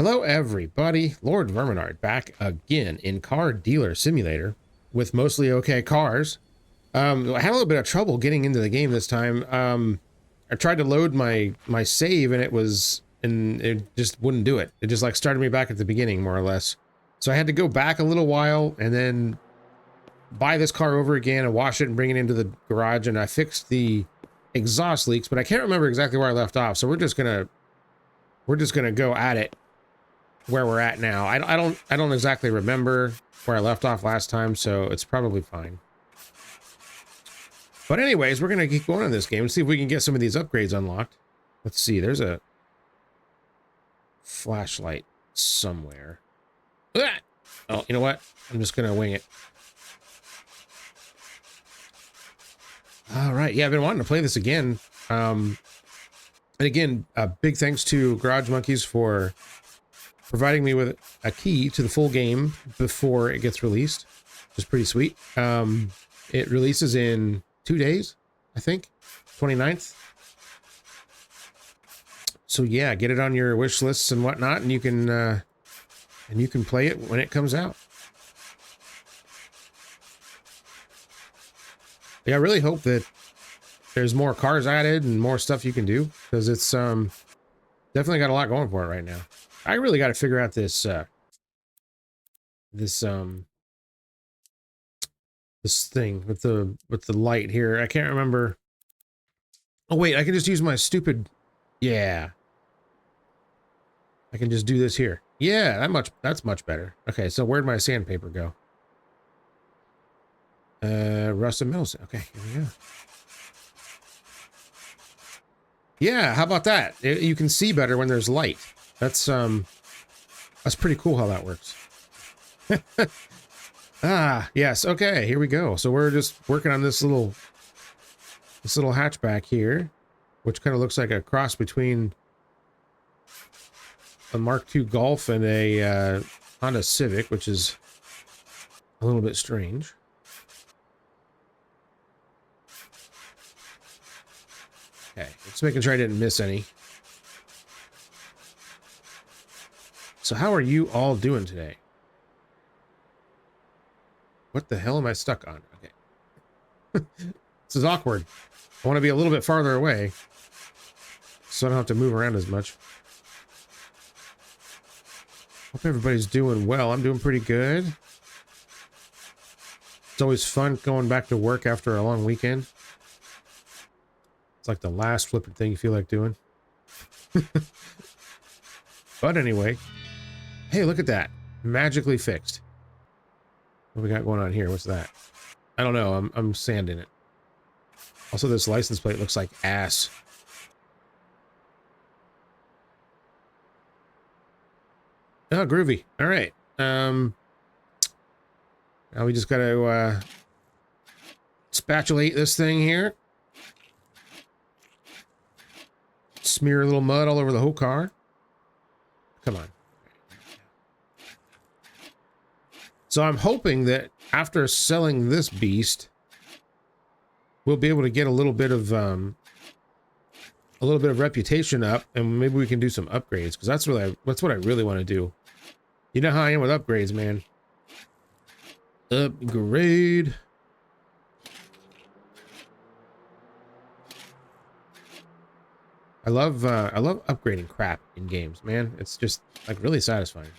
Hello everybody, Lord Verminard back again in Car Dealer Simulator with mostly okay cars. I had a little bit of trouble getting into the game this time. I tried to load my save and it just wouldn't do it. It just like started me back at the beginning more or less. So I had to go back a little while and then buy this car over again and wash it and bring it into the garage, and I fixed the exhaust leaks, but I can't remember exactly where I left off. So we're just gonna go at it where we're at now. I don't exactly remember where I left off last time, so it's probably fine. But anyways, we're gonna keep going in this game and see if we can get some of these upgrades unlocked. Let's see, there's a flashlight somewhere. Ah! Oh, you know what? I'm just gonna wing it. All right, yeah, I've been wanting to play this again. And again, big thanks to Garage Monkeys for providing me with a key to the full game before it gets released, which is pretty sweet. It releases in 2 days, I think, 29th. So yeah, get it on your wish lists and whatnot, and you can play it when it comes out. Yeah, I really hope that there's more cars added and more stuff you can do, because it's definitely got a lot going for it right now. I really got to figure out this this thing with the light here. I can't remember. Oh wait, I can just use my stupid. Yeah, I can just do this here. Yeah, that's much better. Okay, so where'd my sandpaper go? Rusted metal. Okay, here we go. Yeah, how about that? You can see better when there's light. That's pretty cool how that works. Ah, yes. Okay, here we go. So we're just working on this little hatchback here, which kind of looks like a cross between a Mark II Golf and a Honda Civic, which is a little bit strange. Okay, just making sure I didn't miss any. So how are you all doing today? What the hell am I stuck on? Okay. This is awkward. I want to be a little bit farther away so I don't have to move around as much. Hope everybody's doing well. I'm doing pretty good. It's always fun going back to work after a long weekend. It's like the last flipping thing you feel like doing. But anyway. Hey, look at that. Magically fixed. What we got going on here? What's that? I don't know. I'm sanding it. Also, this license plate looks like ass. Oh, groovy. All right. Now we just got to spatulate this thing here. Smear a little mud all over the whole car. Come on. So I'm hoping that after selling this beast, we'll be able to get a little bit of reputation up, and maybe we can do some upgrades, because that's what I really want to do. You know how I am with upgrades, man. Upgrade. I love upgrading crap in games, man. It's just like really satisfying.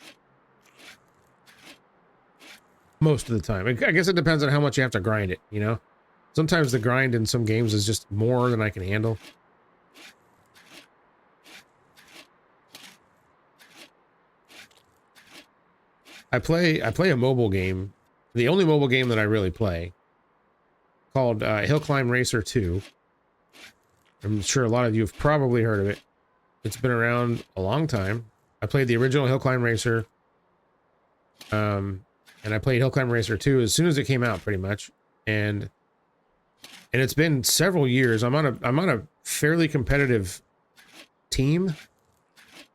Most of the time. I guess it depends on how much you have to grind it, you know? Sometimes the grind in some games is just more than I can handle. I play a mobile game, the only mobile game that I really play, called Hill Climb Racer 2. I'm sure a lot of you have probably heard of it. It's been around a long time. I played the original Hill Climb Racer. And I played Hill Climb Racer 2 as soon as it came out, pretty much. And it's been several years. I'm on a fairly competitive team.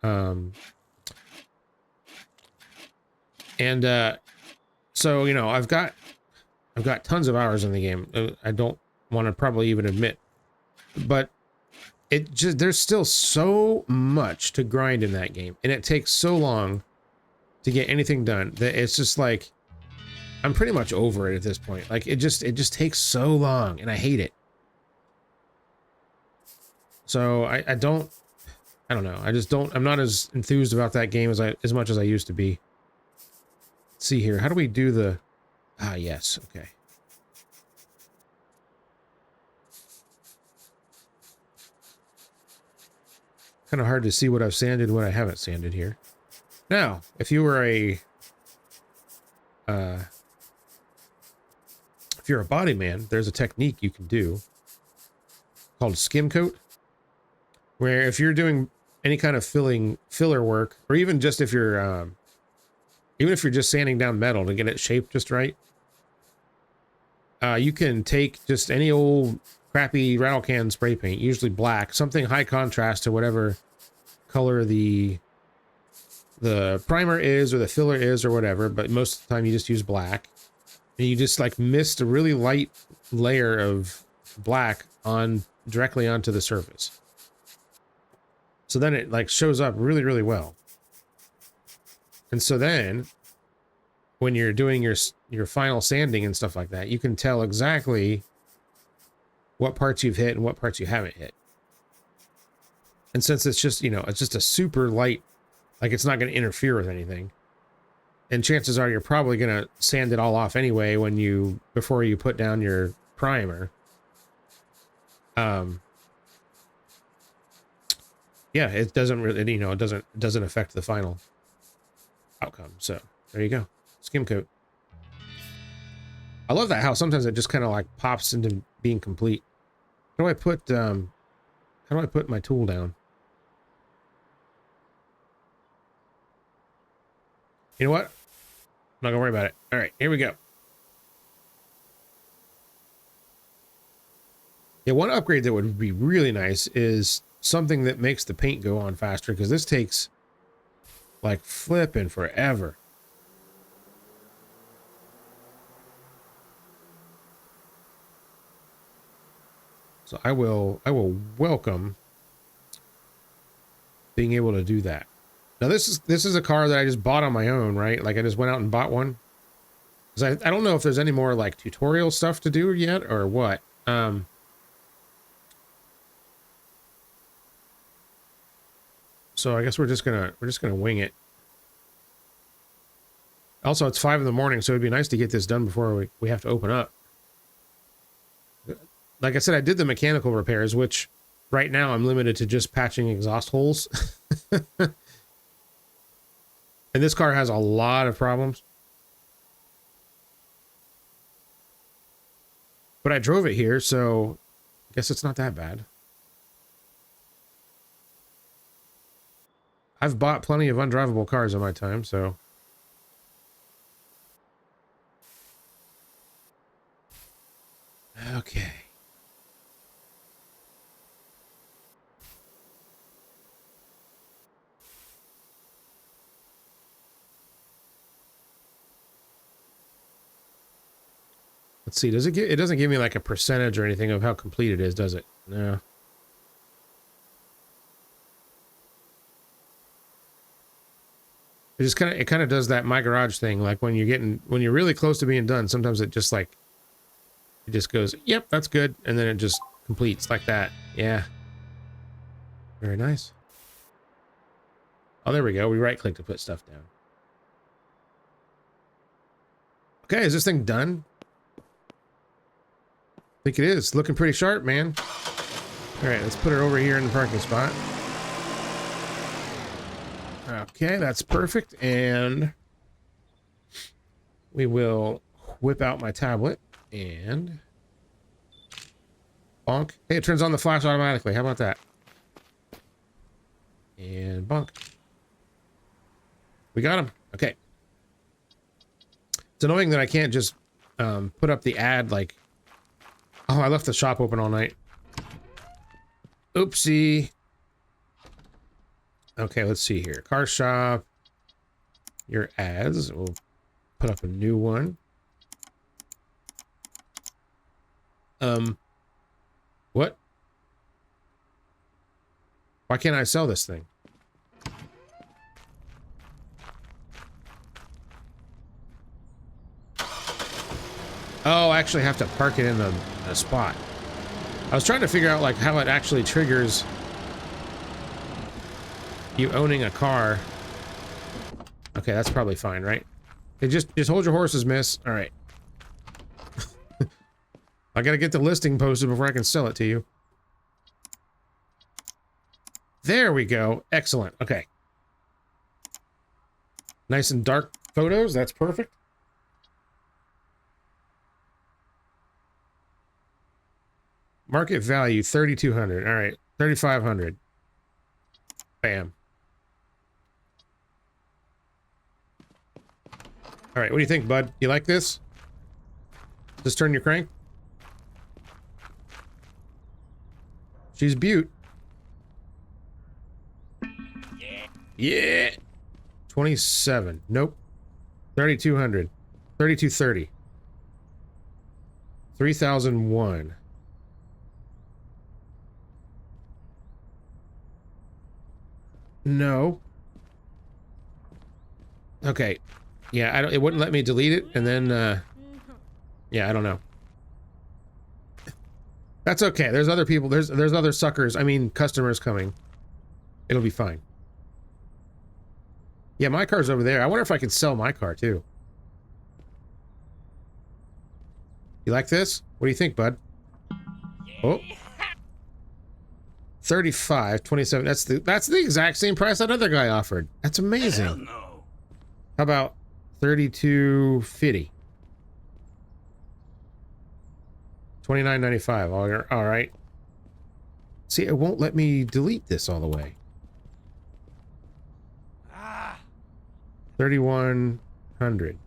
So, you know, I've got tons of hours in the game. I don't want to probably even admit, but it just, there's still so much to grind in that game, and it takes so long to get anything done that it's just like, I'm pretty much over it at this point. Like it just takes so long, and I hate it. So I don't know. I just don't, I'm not as enthused about that game as much as I used to be. Let's see here. How do we do the, ah, yes. Okay. Kind of hard to see what I've sanded and what I haven't sanded here. Now, if you were a, if you're a body man, there's a technique you can do called skim coat, where if you're doing any kind of filler work, or even just if you're just sanding down metal to get it shaped just right, you can take just any old crappy rattle can spray paint, usually black, something high contrast to whatever color the primer is or the filler is or whatever, but most of the time you just use black, and you just like mist a really light layer of black on directly onto the surface. So then it like shows up really, really well. And so then when you're doing your final sanding and stuff like that, you can tell exactly what parts you've hit and what parts you haven't hit. And since it's just, you know, it's just a super light, like it's not going to interfere with anything. And chances are you're probably going to sand it all off anyway before you put down your primer. Yeah, it doesn't really, you know, it doesn't affect the final outcome. So there you go. Skim coat. I love that how sometimes it just kind of like pops into being complete. How do I put my tool down? You know what? I'm not gonna worry about it. All right, here we go. Yeah, one upgrade that would be really nice is something that makes the paint go on faster, because this takes like flipping forever. So I will welcome being able to do that. Now this is a car that I just bought on my own, right? Like I just went out and bought one. Because I don't know if there's any more like tutorial stuff to do yet or what. So I guess we're just gonna wing it. Also, it's 5 in the morning, so it'd be nice to get this done before we have to open up. Like I said, I did the mechanical repairs, which right now I'm limited to just patching exhaust holes. And this car has a lot of problems. But I drove it here, so I guess it's not that bad. I've bought plenty of undrivable cars in my time, so. Okay. Let's see, it doesn't give me like a percentage or anything of how complete it is, does it? No. It kind of does that My Garage thing, like when you're really close to being done, sometimes it just goes, yep, that's good, and then it just completes like that. Yeah. Very nice. Oh, there we go. We right click to put stuff down. Okay, is this thing done? I think it is. Looking pretty sharp, man. All right, let's put it over here in the parking spot. Okay, that's perfect. And we will whip out my tablet and bonk. Hey, it turns on the flash automatically. How about that? And bonk. We got him. Okay. It's annoying that I can't just put up the ad like, oh, I left the shop open all night. Oopsie. Okay, let's see here. Car shop. Your ads. We'll put up a new one. What? Why can't I sell this thing? Oh, I actually have to park it in a spot. I was trying to figure out like how it actually triggers you owning a car. Okay, that's probably fine, right? Hey, just hold your horses, miss. All right. I gotta get the listing posted before I can sell it to you. There we go. Excellent. Okay. Nice and dark photos. That's perfect. Market value 3,200. All right, 3,500. Bam. All right, what do you think, bud? You like this? Just turn your crank. She's beaut. Yeah. 27. Nope. 3,200. 3,230. 3,001. No. Okay. Yeah, it wouldn't let me delete it, and then, yeah, I don't know. That's okay. There's other people, there's other suckers, I mean, customers coming. It'll be fine. Yeah, my car's over there. I wonder if I could sell my car, too. You like this? What do you think, bud? Oh. 35, 27. That's the exact same price that other guy offered. That's amazing. Hell no. How about 32.50? 29.95. All right. See, it won't let me delete this all the way. 3,100.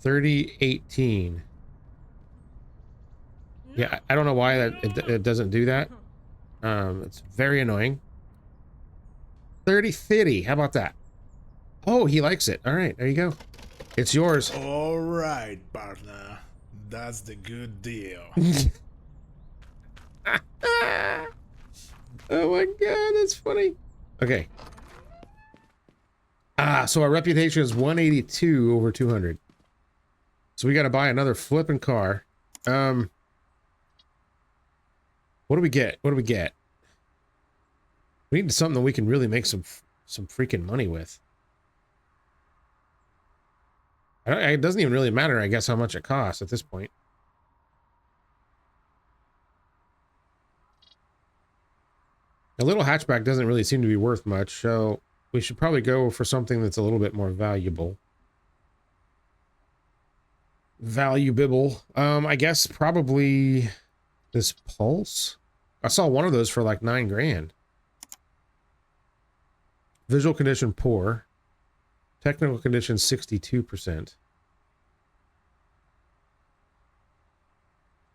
3018. Yeah, I don't know why it doesn't do that. It's very annoying. 3050. How about that? Oh, he likes it. All right, there you go. It's yours. All right, partner. That's the good deal. Oh my god, that's funny. Okay. So our reputation is 182 over 200. So we got to buy another flipping car. What do we get? What do we get? We need something that we can really make some freaking money with. It doesn't even really matter, I guess, how much it costs at this point. A little hatchback doesn't really seem to be worth much, so we should probably go for something that's a little bit more valuable. Valuable. I guess probably this Pulse. I saw one of those for like 9 grand. Visual condition poor. Technical condition 62%.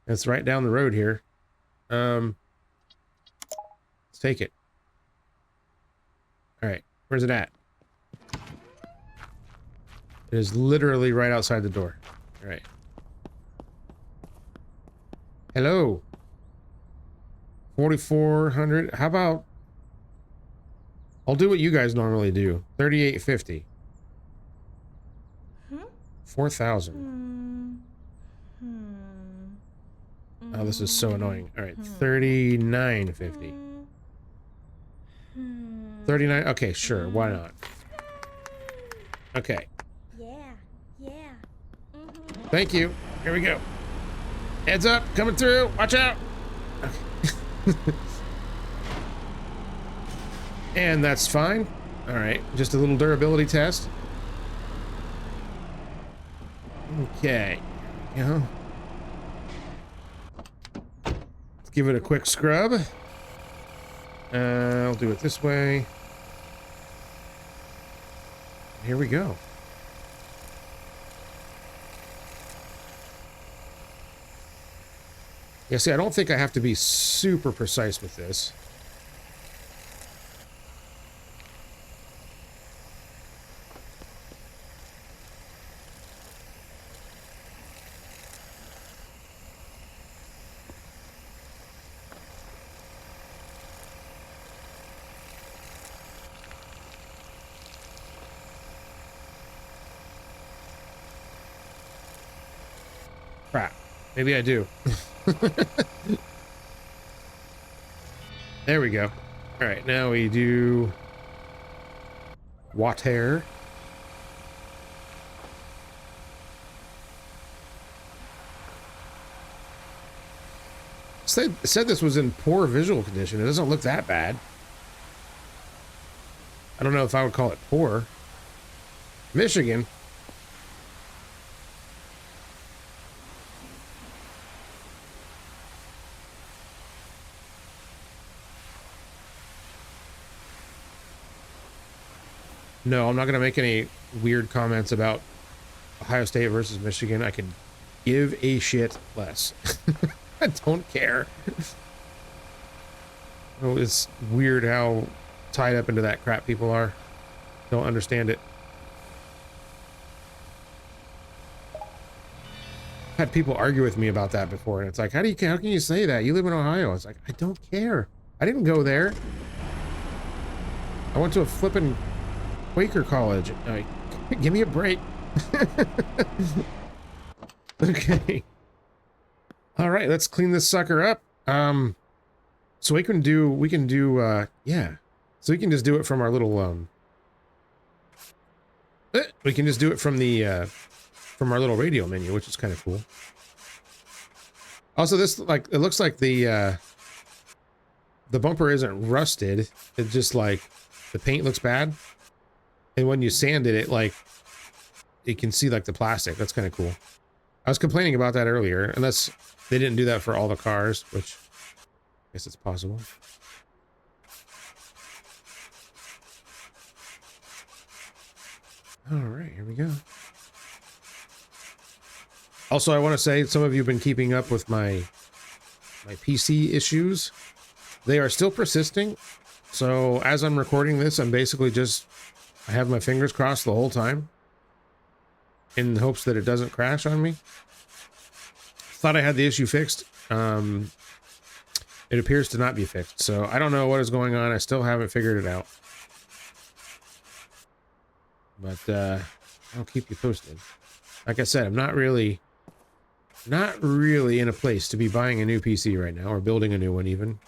It's right down the road here. Let's take it. All right, where's it at? It is literally right outside the door. All right. Hello. 4,400. How about? I'll do what you guys normally do. 3,850. 4,000. Oh, this is so annoying. All right, 3,950. 39. Okay, sure. Why not? Okay. Yeah. Thank you. Here we go. Heads up, coming through. Watch out. Okay. And that's fine. All right, just a little durability test. Okay. Let's give it a quick scrub. I'll do it this way. Here we go. Yeah, see, I don't think I have to be super precise with this. Crap. Maybe I do. There we go. All right, now we do water. Said this was in poor visual condition. It doesn't look that bad. I don't know if I would call it poor. Michigan. No, I'm not going to make any weird comments about Ohio State versus Michigan. I could give a shit less. I don't care. Oh, it's weird how tied up into that crap people are. Don't understand it. I've had people argue with me about that before, and it's like, how can you say that? You live in Ohio. It's like, I don't care. I didn't go there. I went to a flippin' Quaker college. Like, give me a break. Okay. All right, let's clean this sucker up. So we can do, yeah. So we can just do it from our little, we can just do it from the, from our little radio menu, which is kind of cool. Also, this, like, it looks like the bumper isn't rusted. It's just like, the paint looks bad. And when you sand it, like, you can see, like, the plastic. That's kind of cool. I was complaining about that earlier, unless they didn't do that for all the cars, which I guess it's possible. All right, here we go. Also, I want to say some of you have been keeping up with my PC issues. They are still persisting. So as I'm recording this, I'm basically just, I have my fingers crossed the whole time in hopes that it doesn't crash on me. Thought I had the issue fixed. It appears to not be fixed. So I don't know what is going on. I still haven't figured it out. But I'll keep you posted. Like I said, I'm not really in a place to be buying a new PC right now, or building a new one even.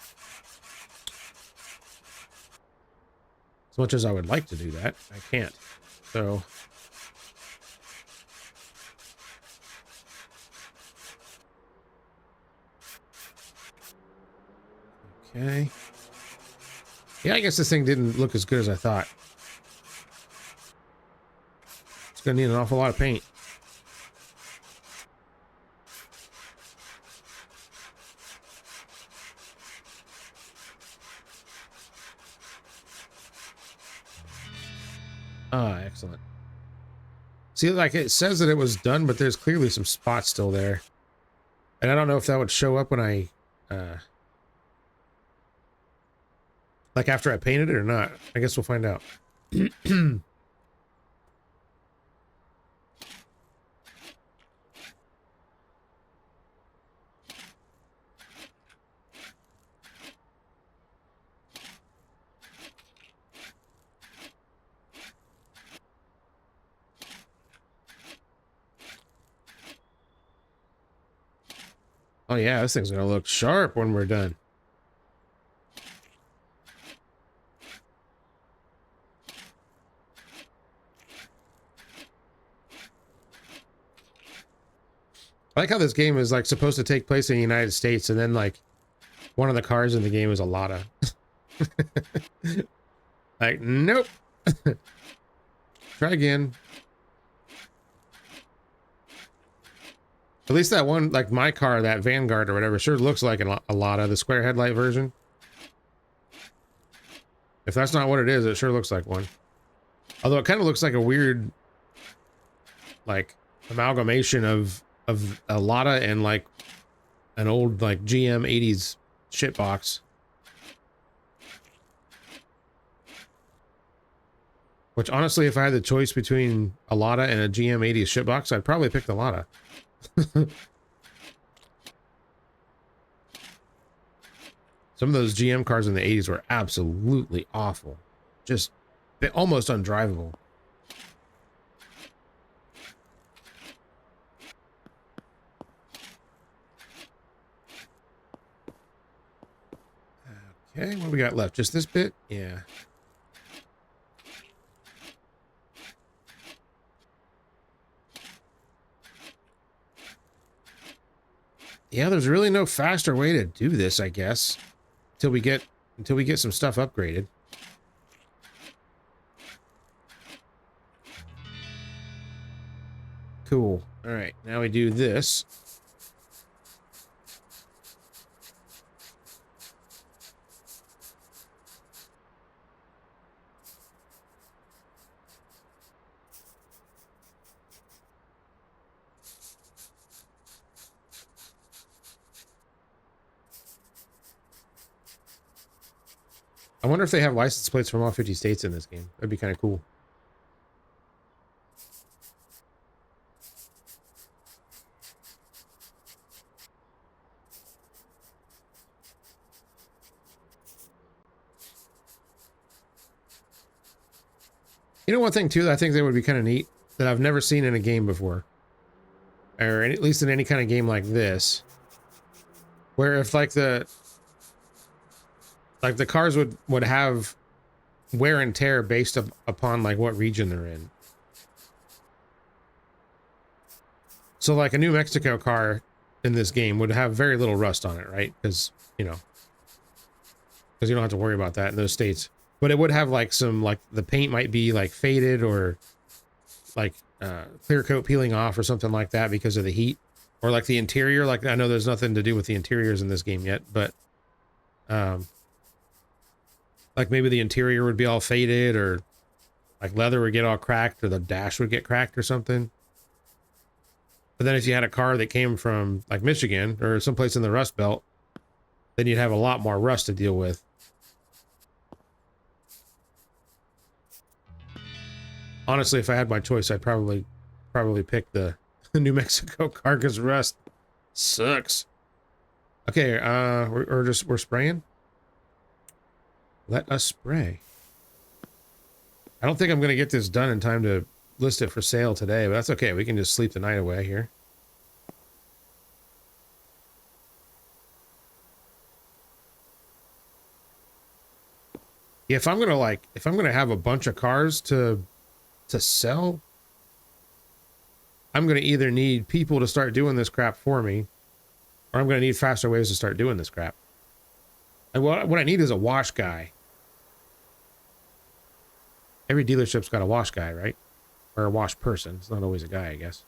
As much as I would like to do that, I can't. So okay. Yeah, I guess this thing didn't look as good as I thought. It's gonna need an awful lot of paint. Ah, excellent. See, like, it says that it was done, but there's clearly some spots still there. And I don't know if that would show up when I, like, after I painted it or not. I guess we'll find out. Oh yeah, this thing's gonna look sharp when we're done. I like how this game is, like, supposed to take place in the United States, and then, like, one of the cars in the game is a Lada. Like, nope. Try again. At least that one, like my car, that Vanguard or whatever, sure looks like a Lada, the square headlight version. If that's not what it is, it sure looks like one. Although it kind of looks like a weird, like, amalgamation of a Lada and, like, an old, like, GM 80s shitbox. Which, honestly, if I had the choice between a Lada and a GM 80s shitbox, I'd probably pick the Lada. Some of those GM cars in the 80s were absolutely awful. Just almost undrivable. Okay, what do we got left? Just this bit? Yeah. Yeah, there's really no faster way to do this, I guess. Until we get some stuff upgraded. Cool. All right, now we do this. I wonder if they have license plates from all 50 states in this game. That'd be kind of cool. You know, one thing too that I think that would be kind of neat that I've never seen in a game before, or at least in any kind of game like this, where if like the cars would have wear and tear based upon like what region they're in. So like a New Mexico car in this game would have very little rust on it, right? Because you don't have to worry about that in those states. But it would have like some, like the paint might be like faded or like clear coat peeling off or something like that because of the heat, or like the interior. Like I know there's nothing to do with the interiors in this game yet, but like maybe the interior would be all faded, or like leather would get all cracked, or the dash would get cracked or something. But then if you had a car that came from like Michigan or someplace in the Rust Belt, then you'd have a lot more rust to deal with. Honestly, if I had my choice, I'd probably pick the New Mexico car because rust sucks. Okay, we're spraying. Let us spray. I don't think I'm gonna get this done in time to list it for sale today, but that's okay. We can just sleep the night away here. Yeah, if I'm gonna have a bunch of cars to sell, I'm gonna either need people to start doing this crap for me, or I'm gonna need faster ways to start doing this crap. And what I need is a wash guy. Every dealership's got a wash guy, right? Or a wash person. It's not always a guy, I guess.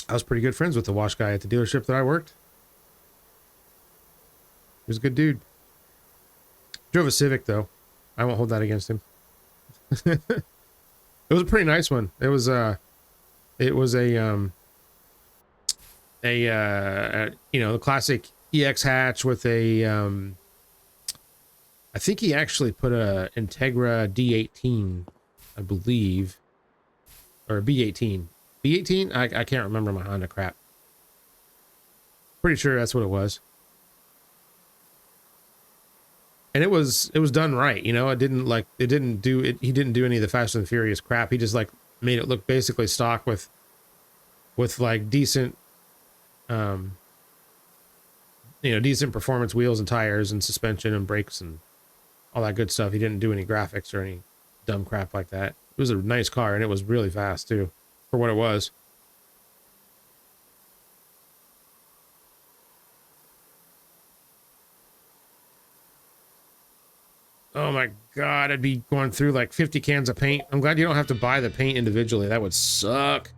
I was pretty good friends with the wash guy at the dealership that I worked. He was a good dude. Drove a Civic, though. I won't hold that against him. It was a pretty nice one. It was a the classic EX hatch with a I think he actually put a Integra D18, I believe, or a B18. B18? I can't remember my Honda crap. Pretty sure that's what it was. And it was done right, you know. He didn't do any of the Fast and Furious crap. He just like made it look basically stock with like decent decent performance wheels and tires and suspension and brakes and all that good stuff. He didn't do any graphics or any dumb crap like that. It was a nice car, and it was really fast too for what it was. Oh my god, I'd be going through like 50 cans of paint. I'm glad you don't have to buy the paint individually. That would suck.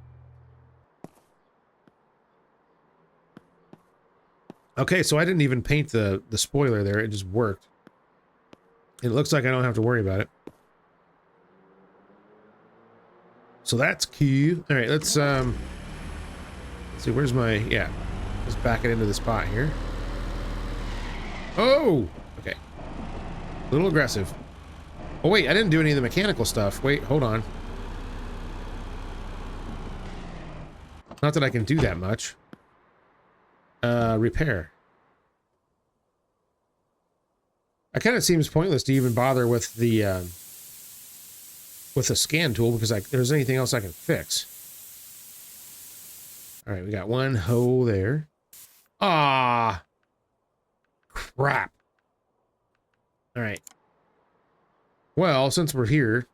Okay, so I didn't even paint the spoiler there. It just worked. It looks like I don't have to worry about it. So that's cool. All right, let's see, where's my, yeah. Let's back it into the spot here. Oh, okay. A little aggressive. Oh wait, I didn't do any of the mechanical stuff. Wait, hold on. Not that I can do that much. Repair. It kind of seems pointless to even bother with the scan tool because there's anything else I can fix. All right, we got one hole there. Ah, crap. All right. Well, since we're here,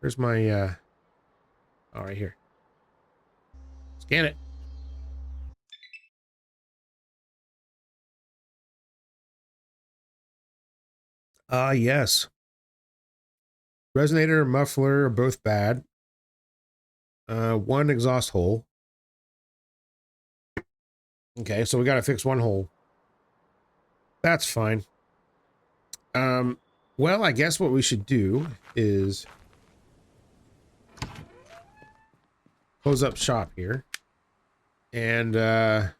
there's my, oh, right here. Scan it. Ah, yes. Resonator and muffler are both bad. One exhaust hole. Okay, so we got to fix one hole. That's fine. Well, I guess what we should do is close up shop here and have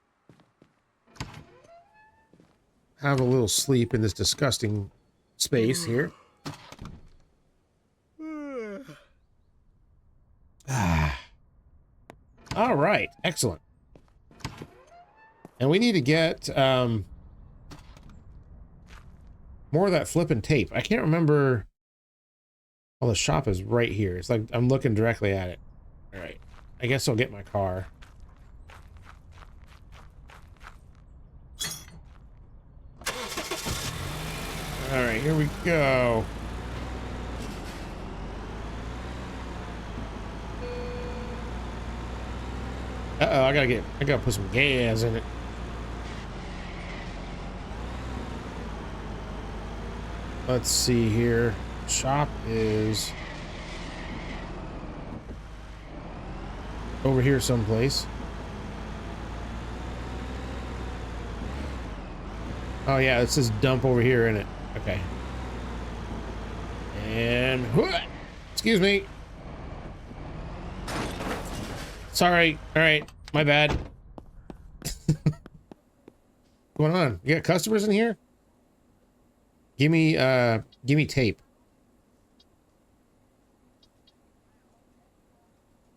a little sleep in this disgusting space here. All right, excellent. And we need to get more of that flipping tape. I can't remember. Oh, the shop is right here. It's like I'm looking directly at it. All right, I guess I'll get my car. All right, here we go. Uh-oh, I gotta put some gas in it. Let's see here. Shop is over here someplace. Oh yeah, it says dump over here in it. Okay. And excuse me. Sorry. All right, my bad. What's going on? You got customers in here? Give me tape.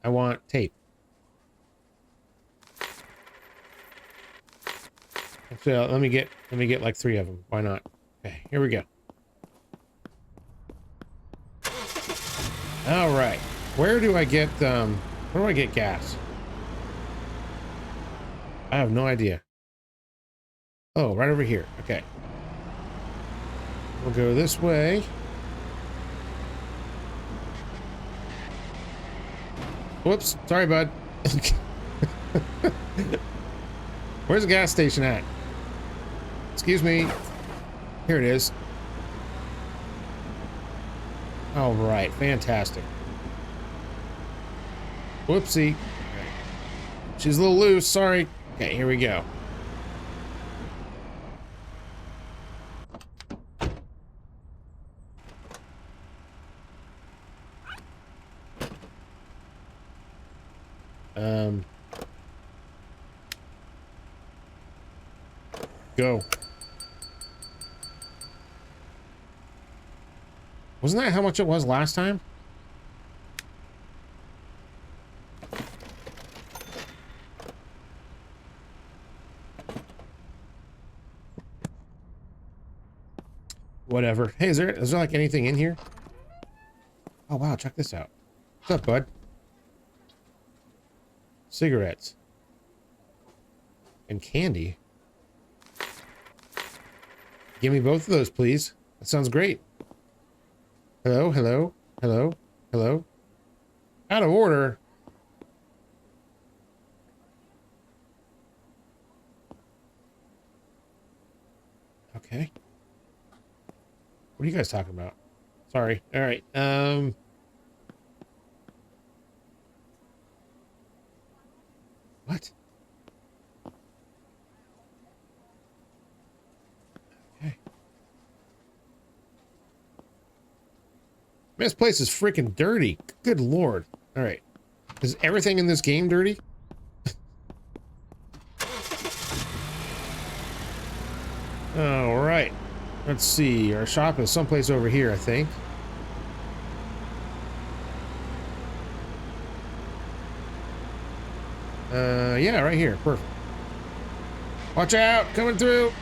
I want tape. Actually, let me get like 3 of them. Why not? Okay, here we go. All right. Where do I get gas? I have no idea. Oh, right over here. Okay. We'll go this way. Whoops. Sorry, bud. Where's the gas station at? Excuse me. Here it is. All right. Fantastic. Whoopsie. She's a little loose. Sorry. Okay, here we go. Go. Wasn't that how much it was last time? Whatever. Hey, is there like anything in here? Oh wow, check this out. What's up, bud? Cigarettes. And candy. Give me both of those, please. That sounds great. Hello, hello, hello, hello. Out of order. Okay. What are you guys talking about? Sorry. All right. What? Okay. This place is freaking dirty. Good lord. All right. Is everything in this game dirty? All right. Let's see. Our shop is someplace over here, I think. Yeah, right here. Perfect. Watch out! Coming through!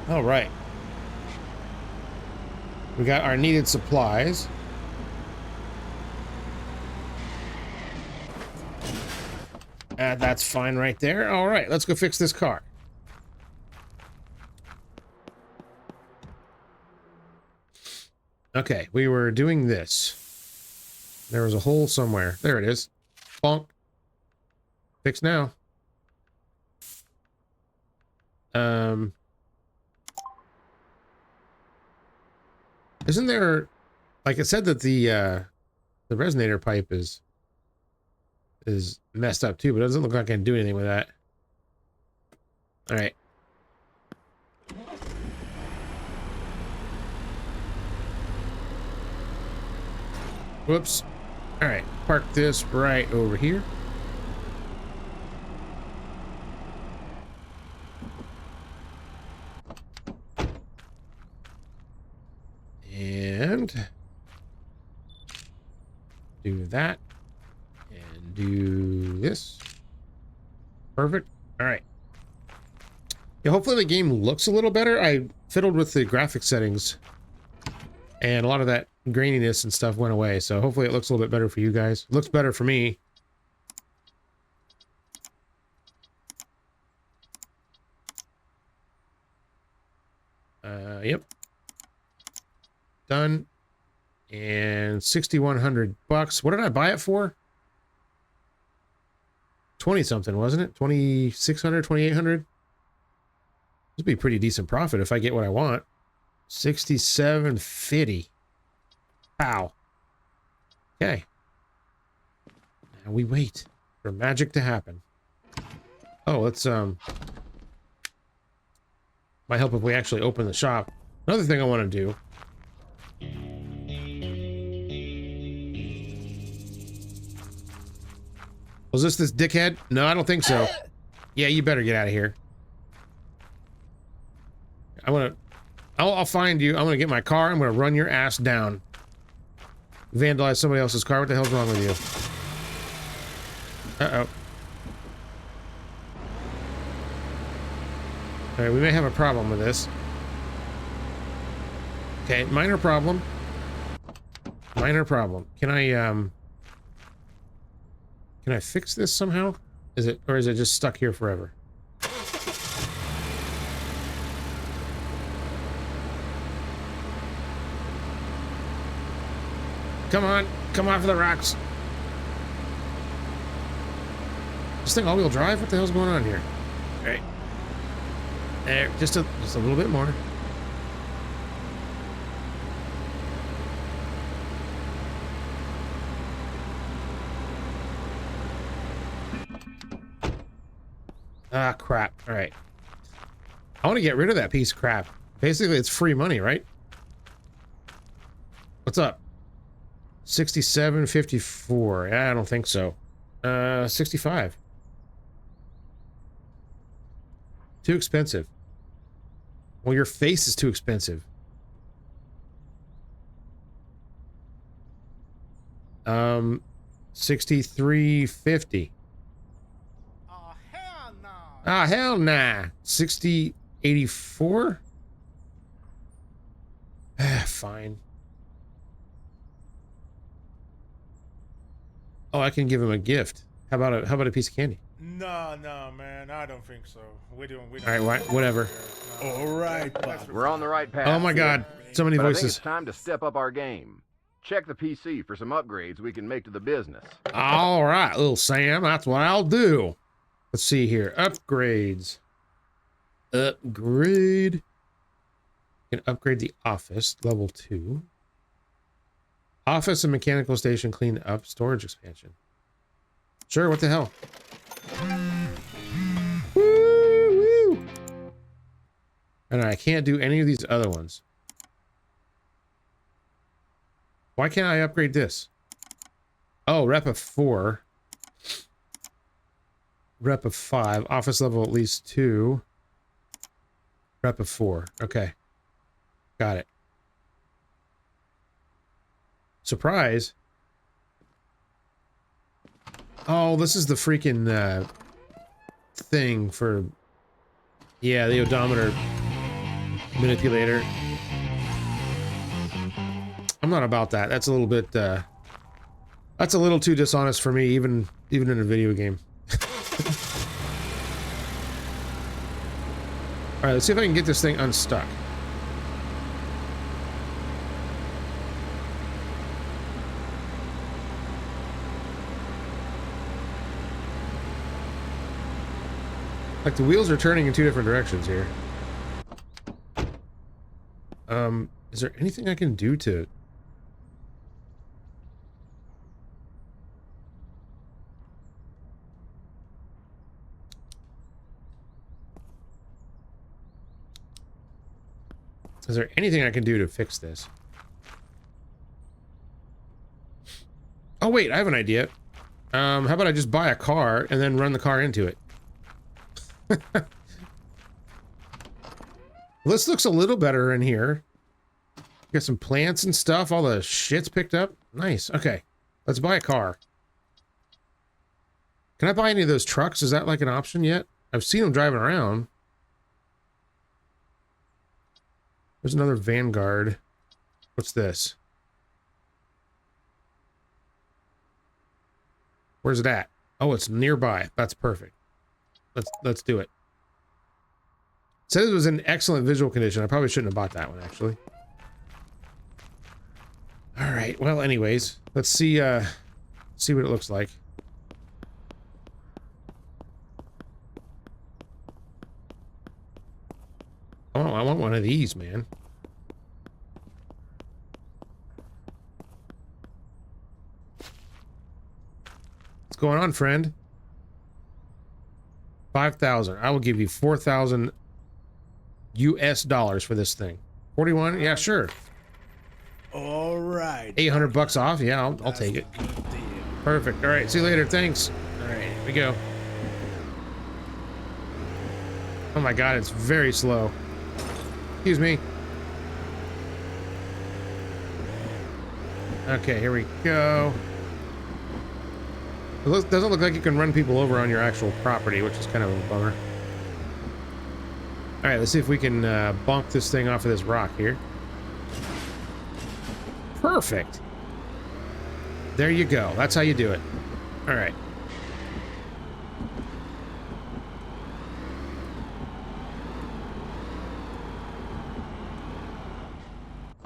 All right. We got our needed supplies. That's fine right there. All right, let's go fix this car. Okay, we were doing this. There was a hole somewhere. There it is. Bonk. Fix now. Isn't there, like it said that the resonator pipe is messed up too, but it doesn't look like I can do anything with that. All right. Whoops. All right, park this right over here. And do that. And do this. Perfect. All right. Yeah, hopefully the game looks a little better. I fiddled with the graphic settings, and a lot of that graininess and stuff went away. So hopefully it looks a little bit better for you guys. It looks better for me. Yep. Done. And 6,100 bucks. What did I buy it for? 20 something, wasn't it? 2,600, 2,800. This would be pretty decent profit if I get what I want. 67.50. Wow. Okay. Now we wait for magic to happen. Oh, let's might help if we actually open the shop. Another thing I want to do. Was this dickhead? No, I don't think so. Yeah, you better get out of here. I'll find you. I'm gonna get my car. I'm gonna run your ass down. Vandalize somebody else's car. What the hell's wrong with you? Uh-oh. Alright, we may have a problem with this. Okay, minor problem. Minor problem. Can I fix this somehow? Is it just stuck here forever? Come on, come off the rocks. This thing all-wheel drive? What the hell's going on here? All right. There, just a little bit more. Ah, crap. All right. I want to get rid of that piece of crap. Basically, it's free money, right? What's up? 67.54. I don't think so. 65. Too expensive. Well, your face is too expensive. 63.50. Oh, hell no. Ah, hell nah. 60.84. Fine. Oh, I can give him a gift. How about a piece of candy? No, man, I don't think so. We don't. All right, whatever. All right, We're on the right path. Oh my God, so many but I think voices. it's time to step up our game. Check the PC for some upgrades we can make to the business. All right, little Sam, that's what I'll do. Let's see here. Upgrades. Upgrade. You can upgrade the office, level 2. Office and mechanical station clean up, storage expansion. Sure, what the hell? Woo-woo. And I can't do any of these other ones. Why can't I upgrade this? Oh, rep of 4. Rep of 5. Office level at least 2. Rep of 4. Okay. Got it. Surprise. Oh, this is the freaking thing for... Yeah, the odometer. manipulator. I'm not about that. That's a little bit, that's a little too dishonest for me, even in a video game. Alright, let's see if I can get this thing unstuck. Like, the wheels are turning in two different directions here. Is there anything I can do to... Is there anything I can do to fix this? Oh wait, I have an idea. How about I just buy a car and then run the car into it? This looks a little better in here. Got some plants and stuff. All the shit's picked up. Nice. Okay. Let's buy a car. Can I buy any of those trucks? Is that like an option yet? I've seen them driving around. There's another Vanguard. What's this? Where's it at? Oh, it's nearby. That's perfect. Let's do it. It says it was in excellent visual condition. I probably shouldn't have bought that one, actually. All right. Well, anyways, let's see what it looks like. Oh, I want one of these, man. What's going on, friend? 5,000. I will give you 4,000 US dollars for this thing. 41? Yeah, sure. All right. 800 bucks off? Yeah, I'll take it. Good deal. Perfect. All right, see you later. Thanks. All right, here we go. Oh my god, it's very slow. Excuse me. Okay, here we go. It doesn't look like you can run people over on your actual property, which is kind of a bummer. All right, let's see if we can bonk this thing off of this rock here. Perfect. There you go. That's how you do it. All right.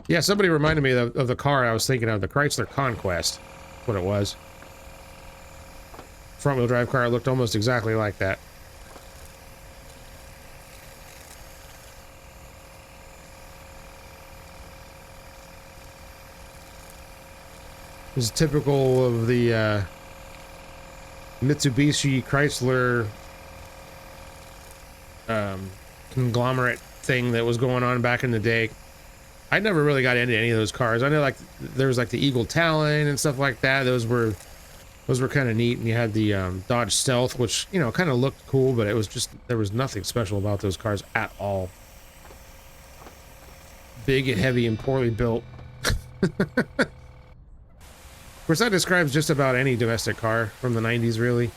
Yeah, somebody reminded me of the car I was thinking of, the Chrysler Conquest. That's what it was. Front-wheel drive car looked almost exactly like that. It was typical of the Mitsubishi Chrysler conglomerate thing that was going on back in the day. I never really got into any of those cars. I know, like, there was like the Eagle Talon and stuff like that. Those were kind of neat. And you had the Dodge Stealth, which, you know, kind of looked cool, but it was just, there was nothing special about those cars at all. Big and heavy and poorly built. Of course, that describes just about any domestic car from the 90s, really.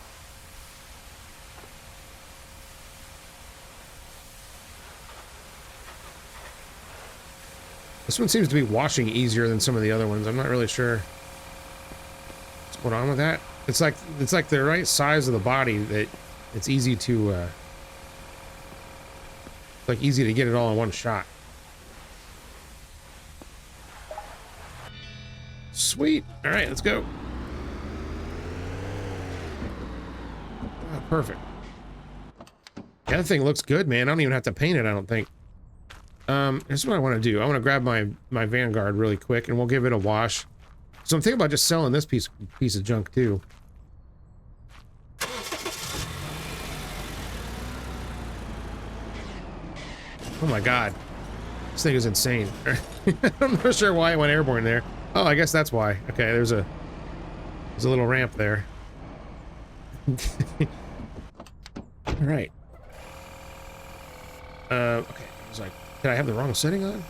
This one seems to be washing easier than some of the other ones. I'm not really sure what's going on with that. It's like the right size of the body that it's easy to like easy to get it all in one shot. Sweet. All right, let's go. Oh, perfect. The other thing looks good, man. I don't even have to paint it, I don't think. Here's what I want to do. I want to grab my Vanguard really quick, and we'll give it a wash. So I'm thinking about just selling this piece of junk too. Oh my god, this thing is insane. I'm not sure why it went airborne there. Oh, I guess that's why. Okay, there's a little ramp there. All right. Okay. I was like, did I have the wrong setting on?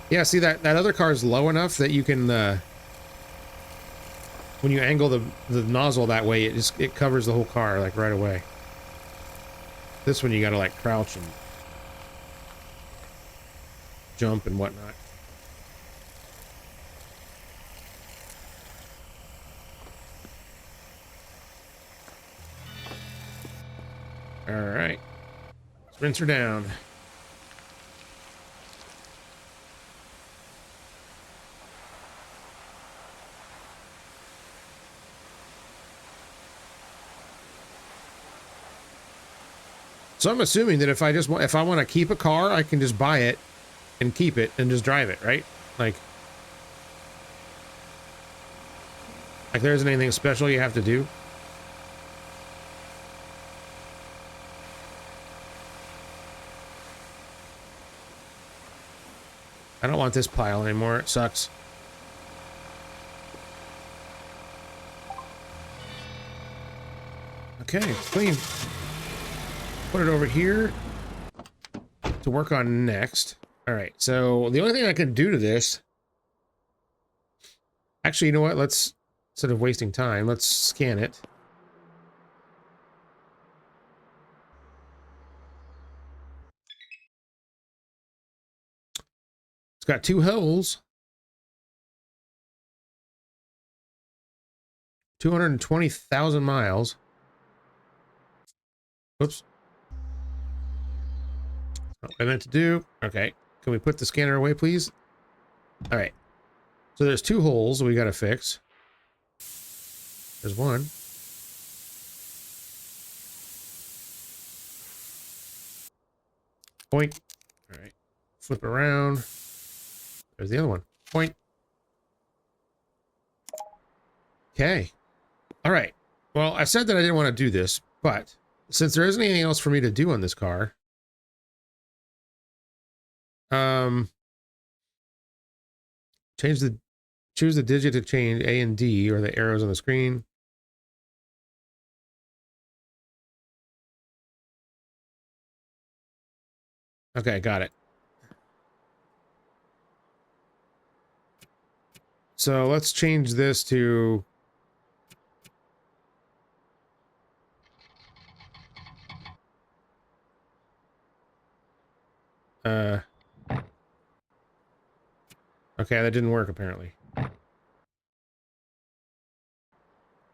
Yeah. See, that other car is low enough that you can, when you angle the nozzle that way, it covers the whole car like right away. This one you gotta like crouch and. jump and whatnot. All right. Let's rinse her down. So I'm assuming that if I want to keep a car, I can just buy it and keep it and just drive it, right? Like there isn't anything special you have to do. I don't want this pile anymore. It sucks. Okay, it's clean. Put it over here to work on next. All right, so the only thing I can do to this... Actually, you know what? Let's, instead of wasting time, let's scan it. It's got 2 holes. 220,000 miles. Whoops. Not what I meant to do. Okay. Can we put the scanner away, please? All right. So there's 2 holes we got to fix. There's one. Point. All right. Flip around. There's the other one. Point. Okay. All right. Well, I said that I didn't want to do this, but since there isn't anything else for me to do on this car, choose the digit to change A and D, or the arrows on the screen. Okay, got it. So let's change this to okay, that didn't work apparently.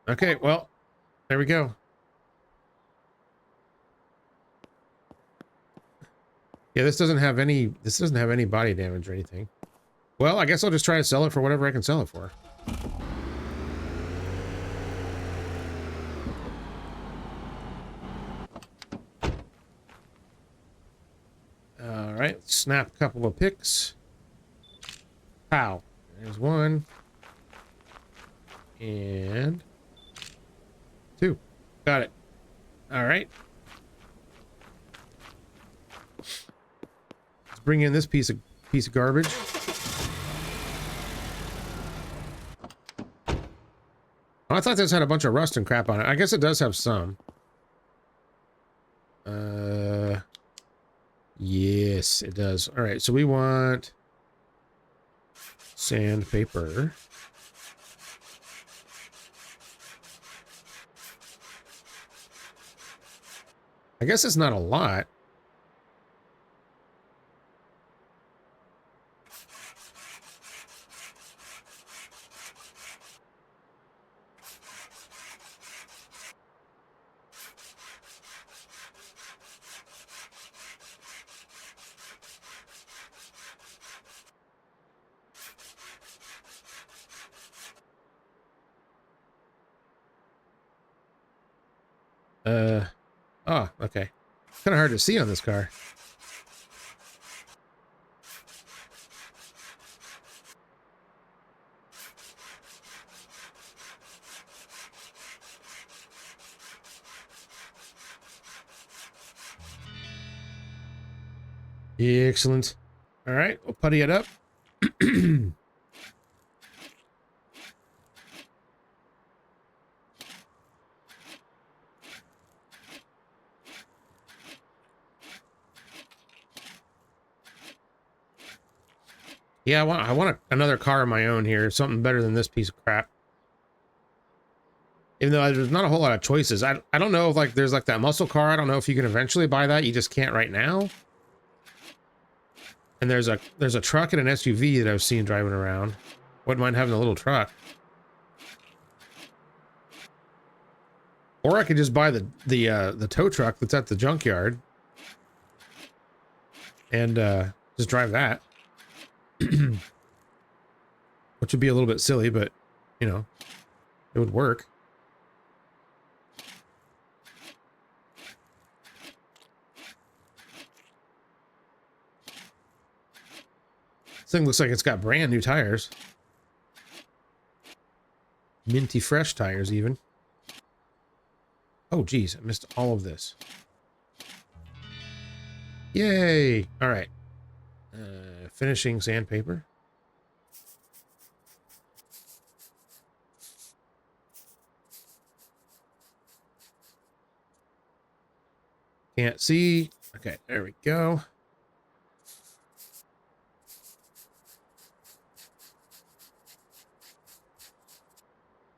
Okay, well, there we go. Yeah, this doesn't have any body damage or anything. Well, I guess I'll just try to sell it for whatever I can sell it for. All right, snap a couple of pics. Pow. There's 1. And 2. Got it. All right. Let's bring in this piece of garbage. Oh, I thought this had a bunch of rust and crap on it. I guess it does have some. Yes, it does. All right, so we want sandpaper. I guess it's not a lot. Oh, okay. Kind of hard to see on this car. Excellent. All right, we'll putty it up. Yeah, I want another car of my own here, something better than this piece of crap. Even though there's not a whole lot of choices. I don't know if like there's like that muscle car. I don't know if you can eventually buy that. You just can't right now. And there's a truck and an SUV that I've seen driving around. Wouldn't mind having a little truck. Or I could just buy the tow truck that's at the junkyard. And just drive that. Which would be a little bit silly, but you know, it would work. This thing looks like it's got brand new tires. Minty fresh tires even. Oh geez, I missed all of this. Yay! Alright. Finishing sandpaper. Can't see. Okay, there we go.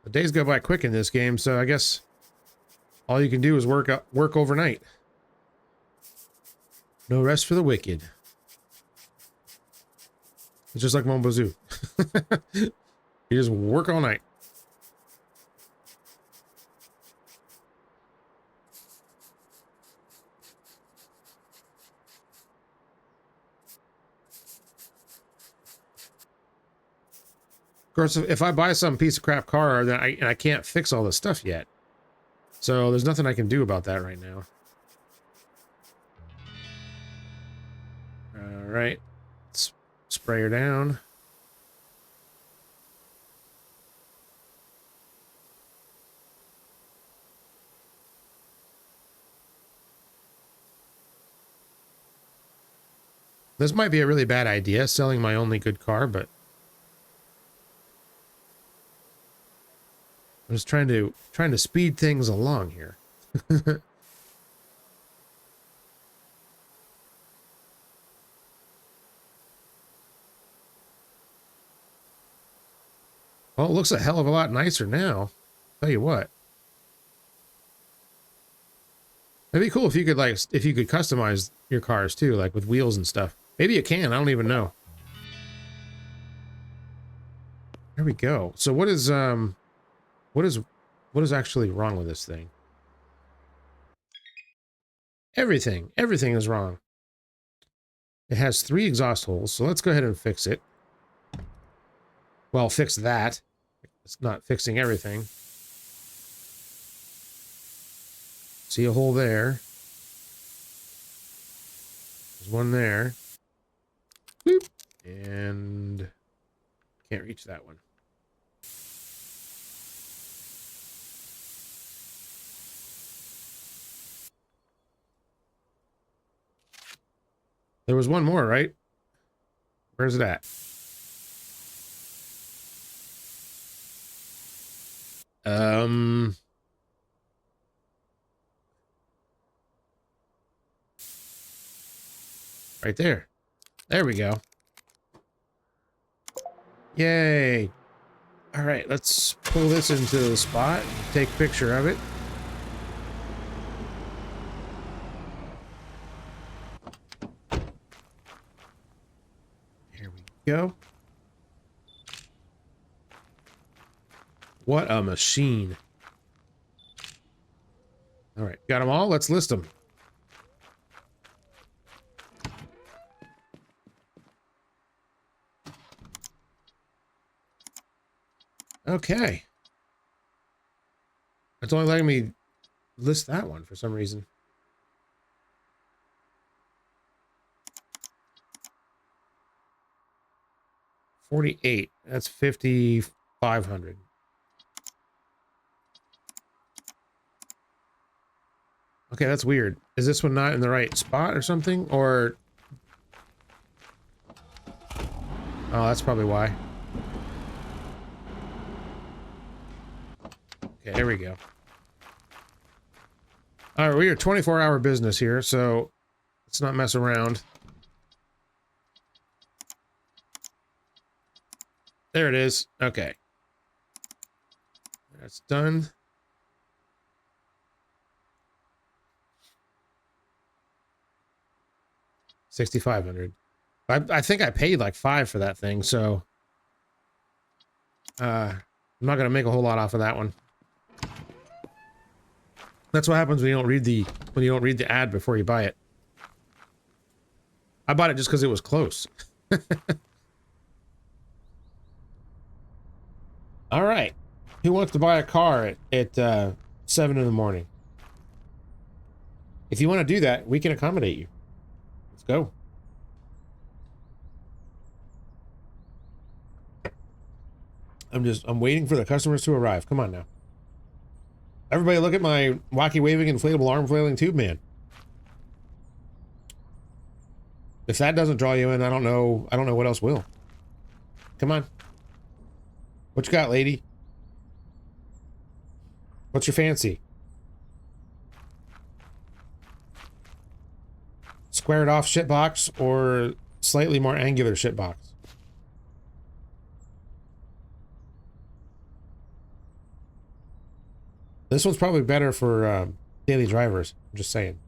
The days go by quick in this game, so I guess all you can do is work overnight. No rest for the wicked. It's just like Mount Zoo. You just work all night. Of course, if I buy some piece of crap car, then I can't fix all this stuff yet. So there's nothing I can do about that right now. All right, let's spray her down. This might be a really bad idea, selling my only good car, but I'm just trying to speed things along here. Well, it looks a hell of a lot nicer now. Tell you what. It'd be cool if you could customize your cars too, like with wheels and stuff. Maybe you can, I don't even know. There we go. So what is actually wrong with this thing? Everything is wrong. It has 3 exhaust holes, so let's go ahead and fix it. Well, fix that. It's not fixing everything. See a hole there. There's one there. Boop. And can't reach that one. There was one more, right? Where's it at? Right there. There we go. Yay. All right, let's pull this into the spot, take a picture of it. Here we go. What a machine. All right, got them all. Let's list them. Okay. It's only letting me list that one for some reason. $48. That's $5,500. Okay, that's weird. Is this one not in the right spot or something? Or... oh, that's probably why. Okay, there we go. All right, we are 24-hour business here, so let's not mess around. There it is. Okay. That's done. $6,500. I think I paid like 5 for that thing, so I'm not gonna make a whole lot off of that one. That's what happens when you don't read the ad before you buy it. I bought it just because it was close. All right, who wants to buy a car at 7 in the morning? If you want to do that, we can accommodate you. Let's go. I'm waiting for the customers to arrive. Come on now. Everybody look at my wacky waving inflatable arm flailing tube man. If that doesn't draw you in, I don't know what else will. Come on. What you got, lady? What's your fancy? Squared off shitbox or slightly more angular shitbox? This one's probably better for daily drivers. I'm just saying.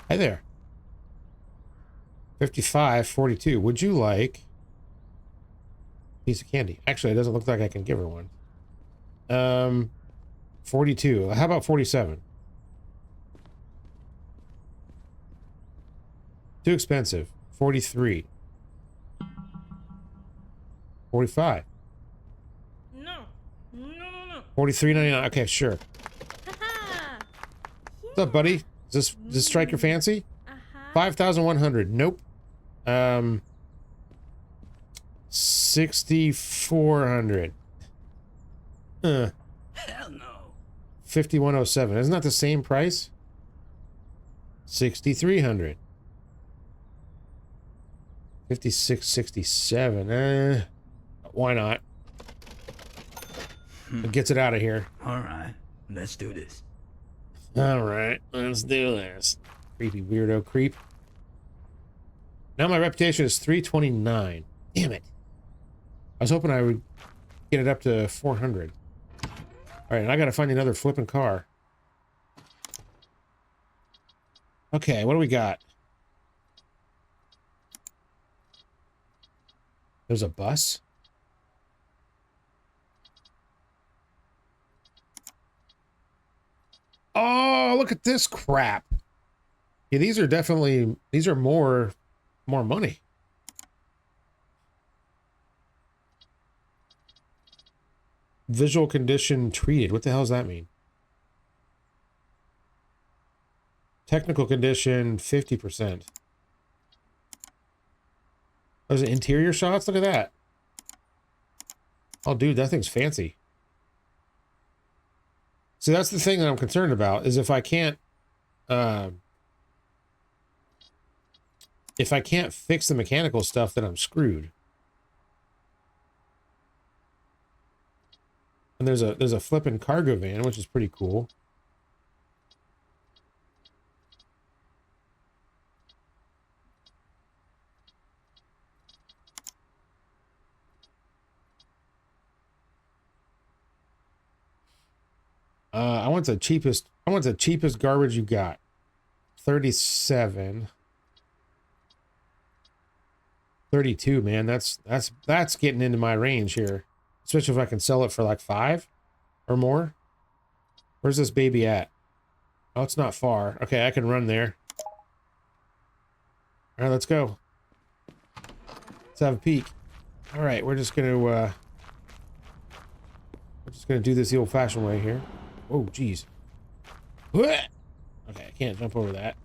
Hi there. 55.42. Would you like a piece of candy? Actually, it doesn't look like I can give her one. 42. How about 47? Too expensive. 43. 45. No. No, no, no. 43.99. Okay, sure. Haha. What's up, buddy? Does this strike your fancy? 5,100. Nope. 6,400. Hell no. 5,107. Isn't that the same price? 6,300. 56.67. Why not? It gets it out of here. All right, let's do this. All right, let's do this. Creepy weirdo creep. Now my reputation is 329. Damn it. I was hoping I would get it up to 400. All right, and I gotta find another flipping car. Okay, what do we got? There's a bus? Oh, look at this crap. Yeah, these are definitely, these are more money. Visual condition treated. What the hell does that mean? Technical condition, 50%. Those are interior shots? Look at that. Oh, dude, that thing's fancy. See, that's the thing that I'm concerned about, is if I can't fix the mechanical stuff, then I'm screwed. And there's a flipping cargo van, which is pretty cool. I want the cheapest garbage you got. 37. 32, man. That's getting into my range here. Especially if I can sell it for like 5 or more. Where's this baby at? Oh, it's not far. Okay, I can run there. All right, let's go. Let's have a peek. All right, we're just gonna do this the old-fashioned way here. Oh, geez. Okay, I can't jump over that.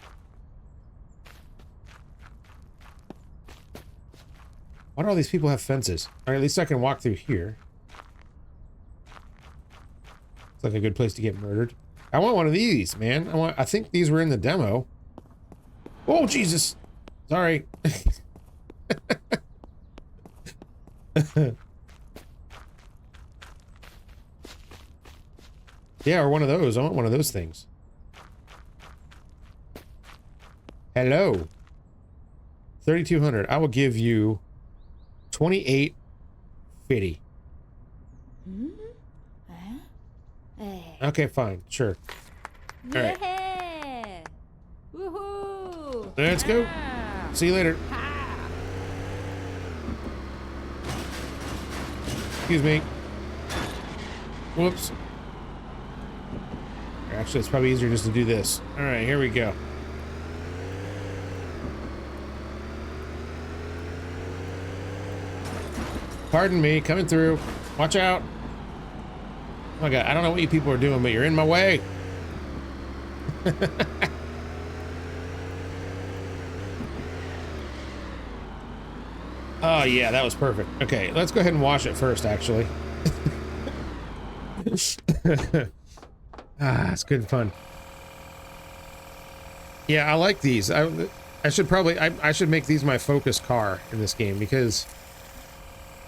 Why do all these people have fences? All right, at least I can walk through here. It's like a good place to get murdered. I want one of these, man. I think these were in the demo. Oh, Jesus. Sorry. Yeah, or one of those. I want one of those things. Hello. 3,200. I will give you 28.50. Okay, fine, sure. All right. Yeah. Woohoo. Let's go. Ah. See you later. Ha. Excuse me. Whoops. Actually, it's probably easier just to do this. All right, here we go. Pardon me, coming through. Watch out. Oh my God, I don't know what you people are doing, but you're in my way. Oh yeah, that was perfect. Okay, let's go ahead and wash it first, actually. Ah, it's good fun. Yeah, I like these. I should probably I should make these my focus car in this game because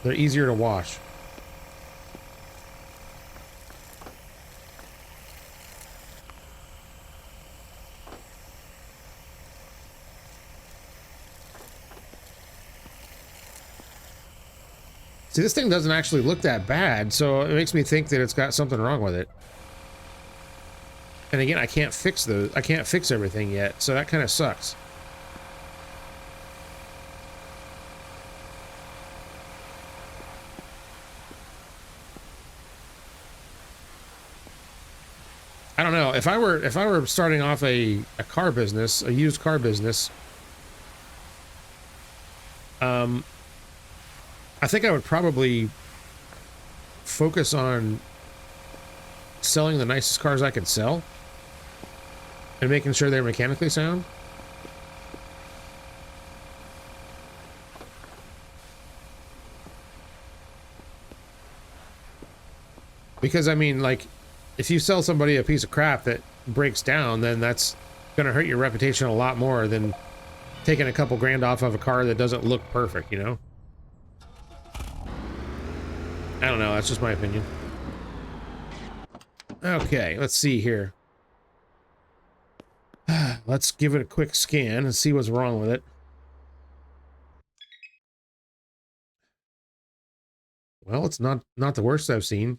they're easier to wash. See, this thing doesn't actually look that bad, so it makes me think that it's got something wrong with it. And again, I can't fix those. I can't fix everything yet, so that kind of sucks. I don't know. If I were starting off a car business, a used car business, I think I would probably focus on selling the nicest cars I could sell and making sure they're mechanically sound. Because, I mean, like, if you sell somebody a piece of crap that breaks down, then that's going to hurt your reputation a lot more than taking a couple grand off of a car that doesn't look perfect, you know? I don't know, that's just my opinion. Okay, let's see here. Let's give it a quick scan and see what's wrong with it. Well, it's not the worst I've seen.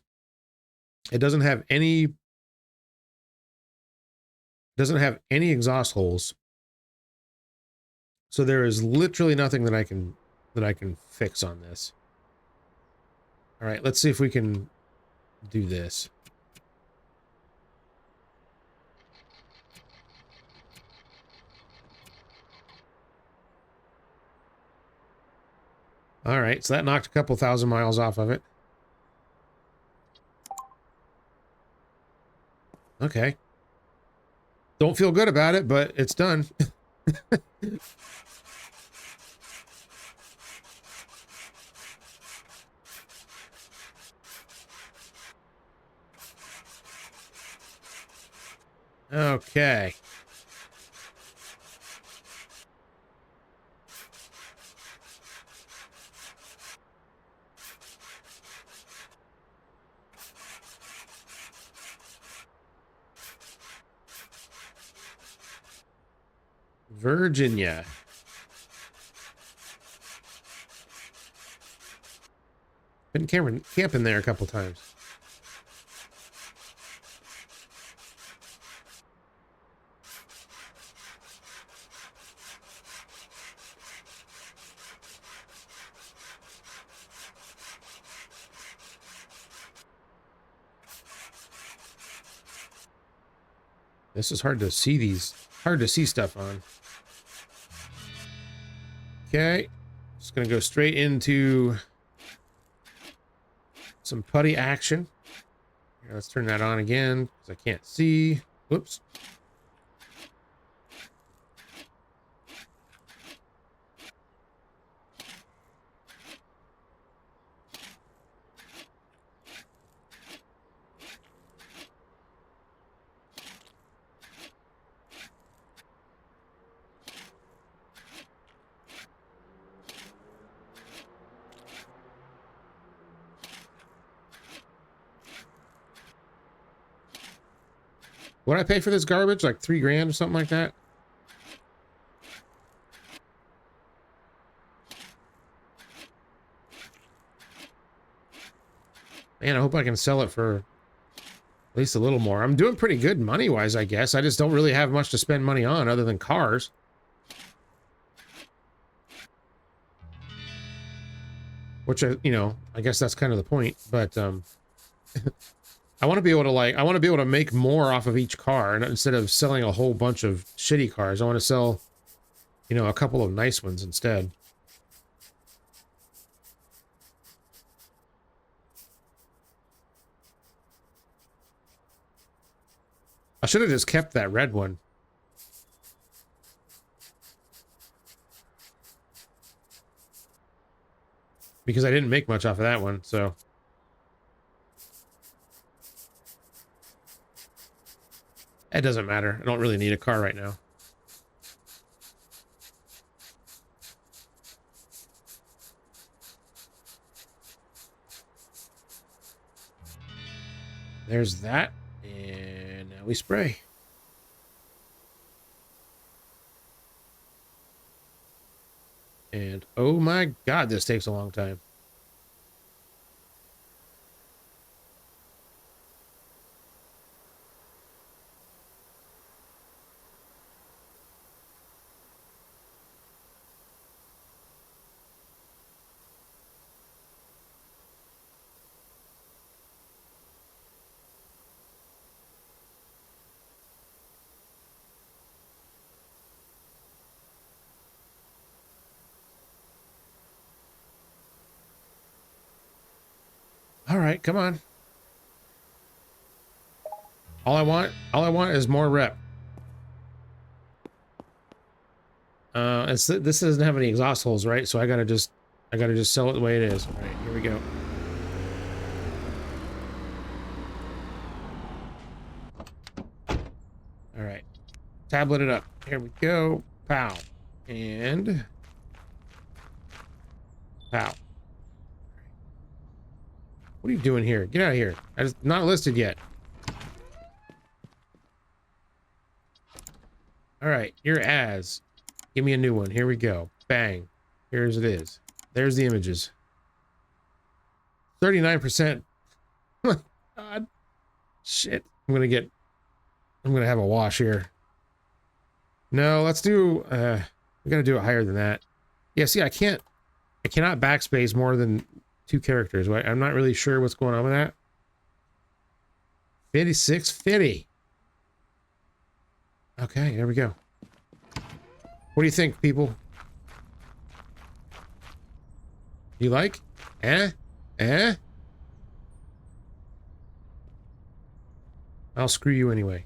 It doesn't have any exhaust holes. So there is literally nothing that I can fix on this. All right, let's see if we can do this. All right, so that knocked a couple thousand miles off of it. Okay. Don't feel good about it, but it's done. Okay. Virginia. Been camping there a couple times. This is hard to see stuff on. Okay, just gonna go straight into some putty action. Here, let's turn that on again because I can't see. Whoops. What did I pay for this garbage? Like $3 grand or something like that? Man, I hope I can sell it for at least a little more. I'm doing pretty good money-wise, I guess. I just don't really have much to spend money on other than cars. Which, you know, I guess that's kind of the point. But, I want to be able to, like, I want to be able to make more off of each car. And instead of selling a whole bunch of shitty cars, I want to sell, you know, a couple of nice ones instead. I should have just kept that red one. Because I didn't make much off of that one, so. It doesn't matter. I don't really need a car right now. There's that. And now we spray. And oh my god, this takes a long time. All right, come on. All I want is more rep. This doesn't have any exhaust holes, right? So I gotta just sell it the way it is. All right, here we go. All right, tablet it up. Here we go. Pow, and pow. What are you doing here? Get out of here. It's not listed yet. All right, your ads. Give me a new one. Here we go. Bang. Here's it is. There's the images. 39%. God. Shit. I'm gonna have a wash here. No, let's do, we gotta do it higher than that. Yeah, see, I cannot backspace more than 2 characters, right? I'm not really sure what's going on with that. 5650. Okay, there we go. What do you think, people? You like? Eh? I'll screw you anyway.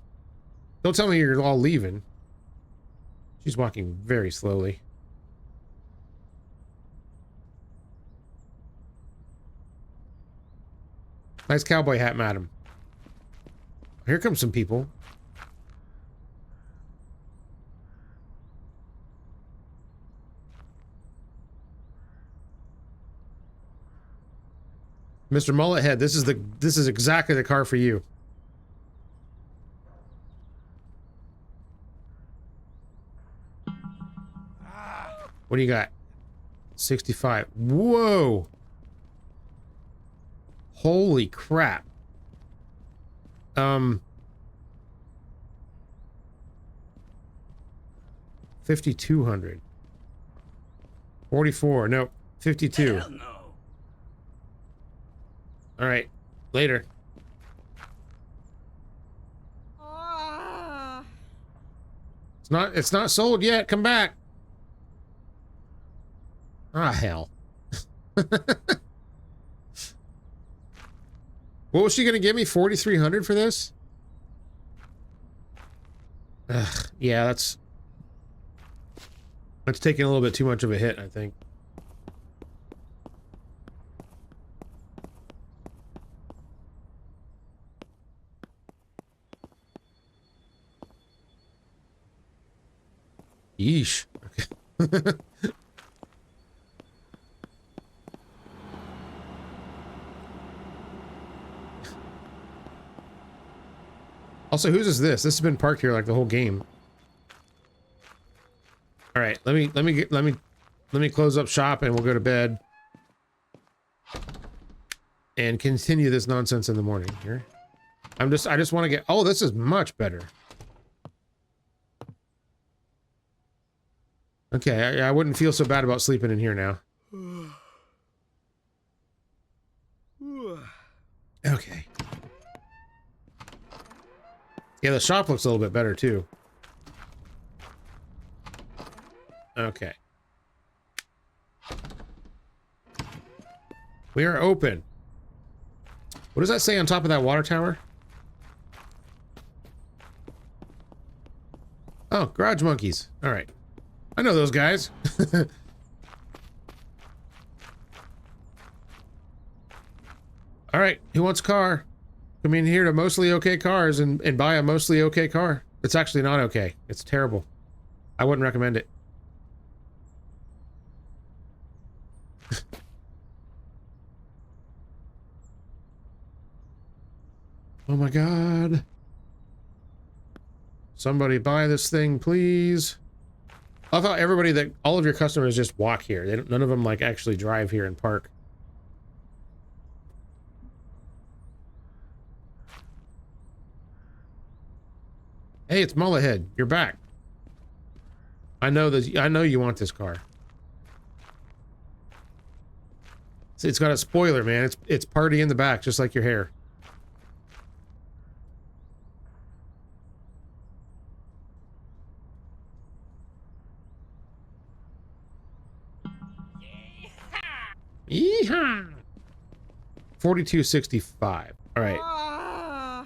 Don't tell me you're all leaving. She's walking very slowly. Nice cowboy hat, madam. Here come some people. Mr. Mullethead, this is exactly the car for you. What do you got? 65. Whoa! Holy crap. 5,200. 44. No, 52. Hell no. All right, later. Ah. It's not sold yet. Come back. Ah, hell. What was she gonna give me? 4,300 for this? Ugh, yeah, that's taking a little bit too much of a hit, I think. Yeesh. Okay. Also, whose is this? This has been parked here like the whole game. All right, let me close up shop and we'll go to bed. and continue this nonsense in the morning here. I just want to get, oh, this is much better. Okay, I wouldn't feel so bad about sleeping in here now. Okay. Yeah, the shop looks a little bit better too. Okay. We are open. What does that say on top of that water tower? Oh, garage monkeys. All right. I know those guys. All right. Who wants a car? Come in here to Mostly Okay Cars and buy a mostly okay car. It's actually not okay. It's terrible. I wouldn't recommend it. Oh my God. Somebody buy this thing, please. I thought everybody that all of your customers just walk here. They don't, none of them like actually drive here and park. Hey, it's Mullahead. You're back. I know that. I know you want this car. See, it's got a spoiler, man. It's party in the back, just like your hair. Yeehaw! 4265. All right.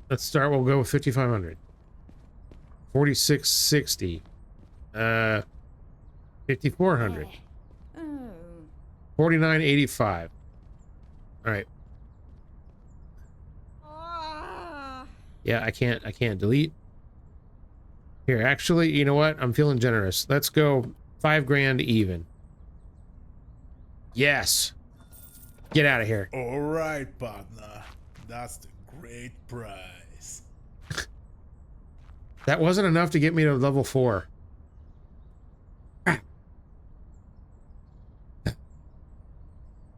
Let's start. We'll go with 5500. 4660. 5400. 4985. All right. Yeah, I can't delete. Here, actually, you know what? I'm feeling generous. Let's go 5 grand even. Yes. Get out of here. All right, partner. That's the great price. That wasn't enough to get me to level 4.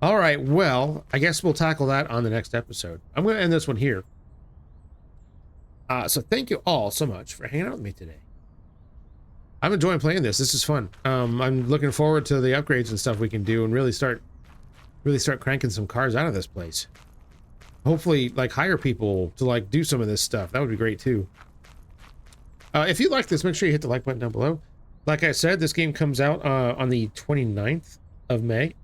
All right, well, I guess we'll tackle that on the next episode. I'm going to end this one here. So thank you all so much for hanging out with me today. I'm enjoying playing this. This is fun. I'm looking forward to the upgrades and stuff we can do and really start cranking some cars out of this place. Hopefully, like, hire people to, like, do some of this stuff. That would be great, too. If you like this, make sure you hit the like button down below. Like I said, this game comes out on the 29th of May.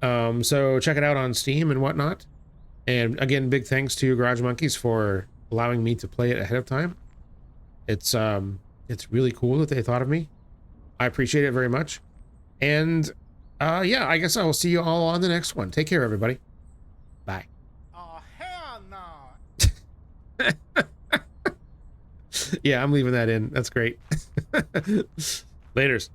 So check it out on Steam and whatnot. And again, big thanks to Garage Monkeys for allowing me to play it ahead of time. It's really cool that they thought of me. I appreciate it very much. And yeah, I guess I will see you all on the next one. Take care, everybody. Bye. Oh, hell no. Yeah, I'm leaving that in. That's great. Laters.